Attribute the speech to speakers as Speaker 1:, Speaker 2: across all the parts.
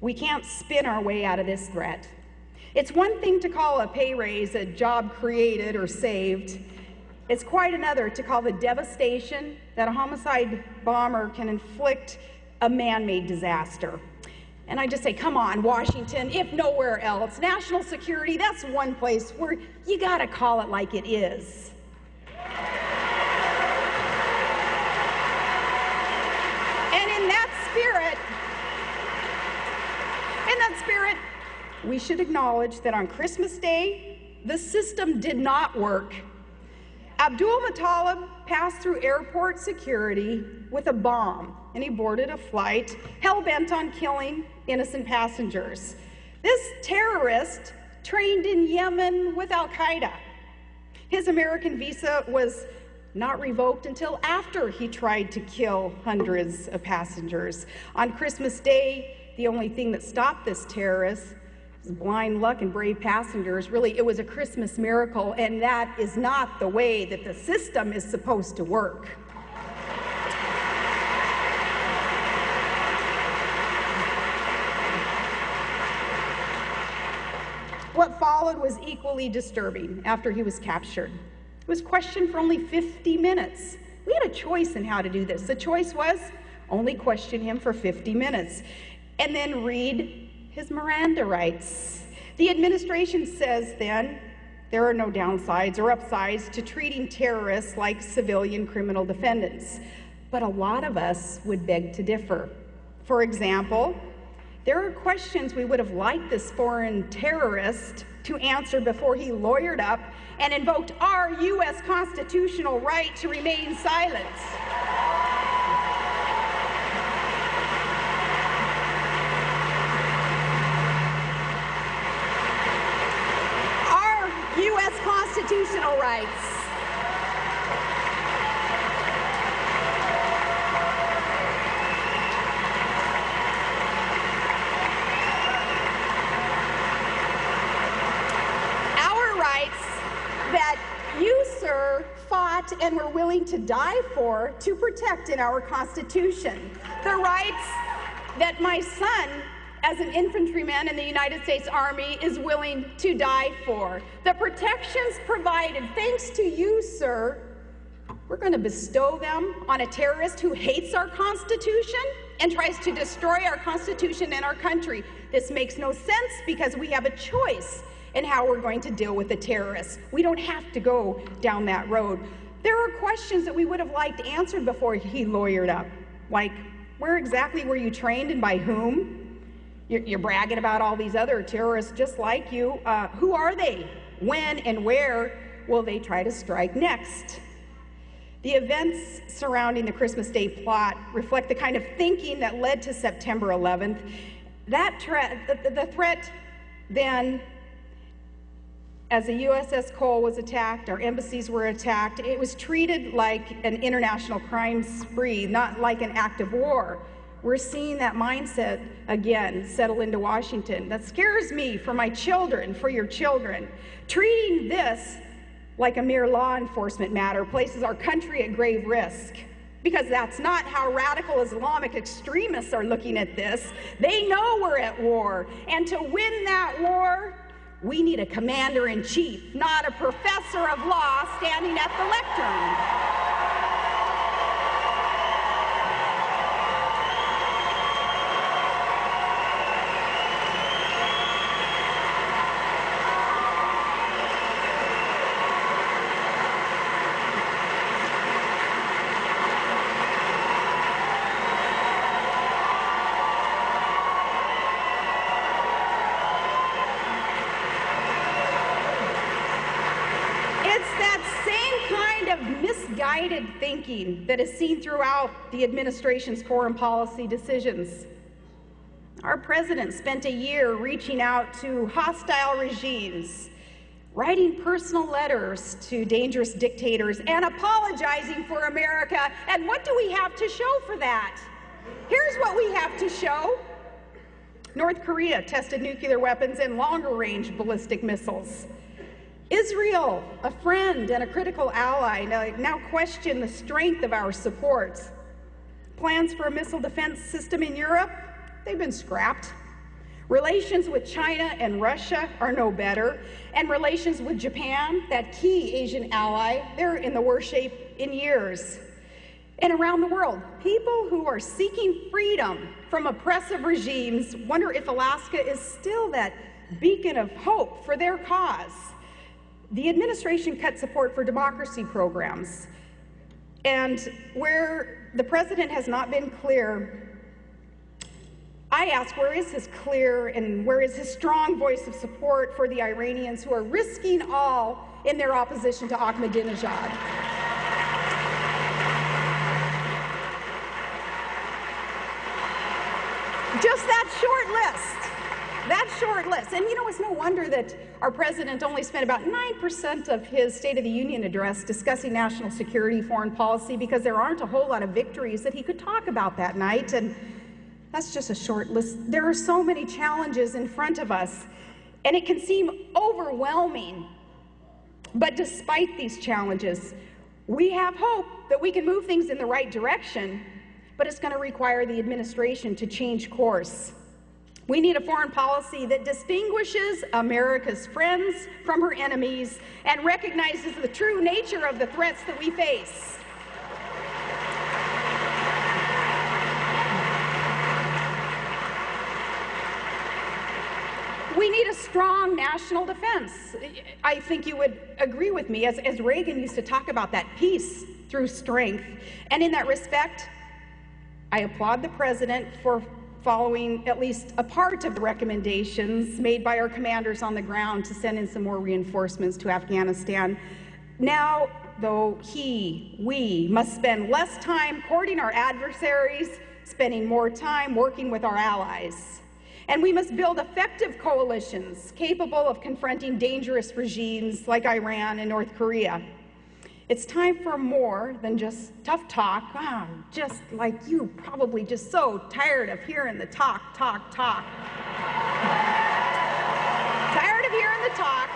Speaker 1: We can't spin our way out of this threat. It's one thing to call a pay raise a job created or saved. It's quite another to call the devastation that a homicide bomber can inflict a man-made disaster. And I just say, come on, Washington, if nowhere else. National security, that's one place where you gotta call it like it is. And in that spirit, we should acknowledge that on Christmas Day, the system did not work. Abdul Muttalib passed through airport security with a bomb, and he boarded a flight hell-bent on killing innocent passengers. This terrorist trained in Yemen with Al-Qaeda. His American visa was not revoked until after he tried to kill hundreds of passengers. On Christmas Day, the only thing that stopped this terrorist was blind luck and brave passengers. Really, it was a Christmas miracle, and that is not the way that the system is supposed to work. What followed was equally disturbing after he was captured. He was questioned for only 50 minutes. We had a choice in how to do this. The choice was only question him for 50 minutes and then read his Miranda rights. The administration says then there are no downsides or upsides to treating terrorists like civilian criminal defendants. But a lot of us would beg to differ. For example, there are questions we would have liked this foreign terrorist to answer before he lawyered up and invoked our U.S. constitutional right to remain silent. Our U.S. constitutional rights. That you, sir, fought and were willing to die for to protect in our Constitution. The rights that my son, as an infantryman in the United States Army, is willing to die for. The protections provided, thanks to you, sir, we're going to bestow them on a terrorist who hates our Constitution and tries to destroy our Constitution and our country. This makes no sense because we have a choice and how we're going to deal with the terrorists. We don't have to go down that road. There are questions that we would have liked answered before he lawyered up, like, where exactly were you trained and by whom? You're bragging about all these other terrorists just like you. Who are they? When and where will they try to strike next? The events surrounding the Christmas Day plot reflect the kind of thinking that led to September 11th. The threat then, as the USS Cole was attacked, our embassies were attacked, it was treated like an international crime spree, not like an act of war. We're seeing that mindset again settle into Washington. That scares me for my children, for your children. Treating this like a mere law enforcement matter places our country at grave risk, because that's not how radical Islamic extremists are looking at this. They know we're at war, and to win that war, we need a commander-in-chief, not a professor of law standing at the lectern. Misguided thinking that is seen throughout the administration's foreign policy decisions. Our president spent a year reaching out to hostile regimes, writing personal letters to dangerous dictators, and apologizing for America. And what do we have to show for that? Here's what we have to show. North Korea tested nuclear weapons and longer-range ballistic missiles. Israel, a friend and a critical ally, now question the strength of our support. Plans for a missile defense system in Europe, they've been scrapped. Relations with China and Russia are no better, and relations with Japan, that key Asian ally, they're in the worst shape in years. And around the world, people who are seeking freedom from oppressive regimes wonder if Alaska is still that beacon of hope for their cause. The administration cut support for democracy programs, and where the president has not been clear, I ask, where is his clear and where is his strong voice of support for the Iranians who are risking all in their opposition to Ahmadinejad? Just that short list. And you know, it's no wonder that our president only spent about 9% of his State of the Union address discussing national security, foreign policy, because there aren't a whole lot of victories that he could talk about that night. And that's just a short list. There are so many challenges in front of us, and it can seem overwhelming. But despite these challenges, we have hope that we can move things in the right direction, but it's going to require the administration to change course. We need a foreign policy that distinguishes America's friends from her enemies and recognizes the true nature of the threats that we face. We need a strong national defense. I think you would agree with me, as Reagan used to talk about that peace through strength. And in that respect, I applaud the president for following at least a part of the recommendations made by our commanders on the ground to send in some more reinforcements to Afghanistan. Now, though, we must spend less time courting our adversaries, spending more time working with our allies. And we must build effective coalitions capable of confronting dangerous regimes like Iran and North Korea. It's time for more than just tough talk. Just like you, probably just so tired of hearing the talk. Tired of hearing the talk.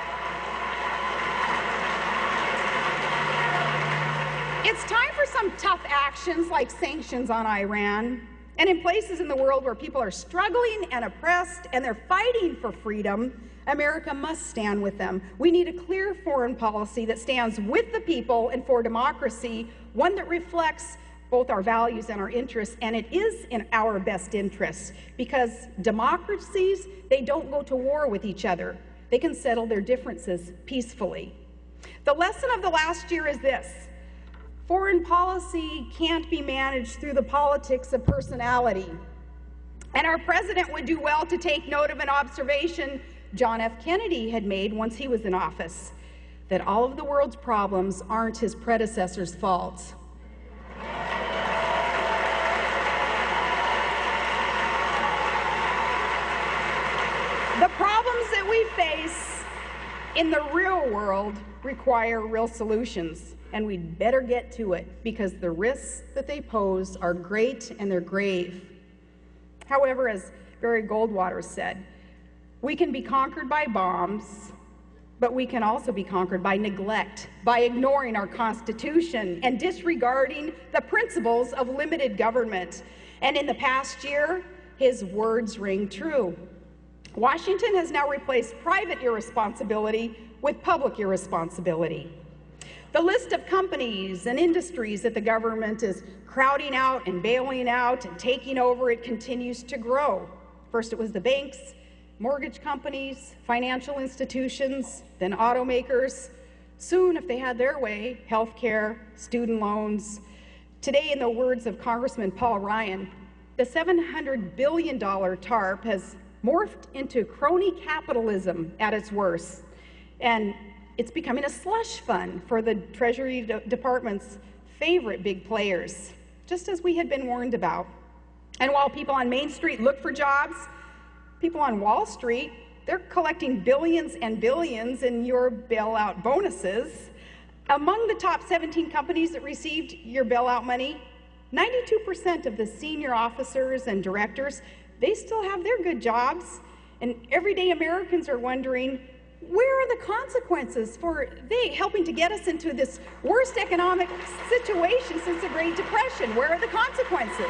Speaker 1: It's time for some tough actions like sanctions on Iran. And in places in the world where people are struggling and oppressed and they're fighting for freedom, America must stand with them. We need a clear foreign policy that stands with the people and for democracy, one that reflects both our values and our interests, and it is in our best interests, because democracies, they don't go to war with each other. They can settle their differences peacefully. The lesson of the last year is this: foreign policy can't be managed through the politics of personality. And our president would do well to take note of an observation John F. Kennedy had made once he was in office, that all of the world's problems aren't his predecessor's fault. The problems that we face in the real world require real solutions, and we'd better get to it, because the risks that they pose are great and they're grave. However, as Barry Goldwater said, we can be conquered by bombs, but we can also be conquered by neglect, by ignoring our Constitution and disregarding the principles of limited government. And in the past year, his words ring true. Washington has now replaced private irresponsibility with public irresponsibility. The list of companies and industries that the government is crowding out and bailing out and taking over, it continues to grow. First it was the banks, mortgage companies, financial institutions, then automakers. Soon, if they had their way, healthcare, student loans. Today, in the words of Congressman Paul Ryan, the $700 billion TARP has morphed into crony capitalism at its worst, and it's becoming a slush fund for the Treasury Department's favorite big players, just as we had been warned about. And while people on Main Street look for jobs, people on Wall Street, they're collecting billions and billions in your bailout bonuses. Among the top 17 companies that received your bailout money, 92% of the senior officers and directors, they still have their good jobs. And everyday Americans are wondering, where are the consequences for they helping to get us into this worst economic situation since the Great Depression? Where are the consequences?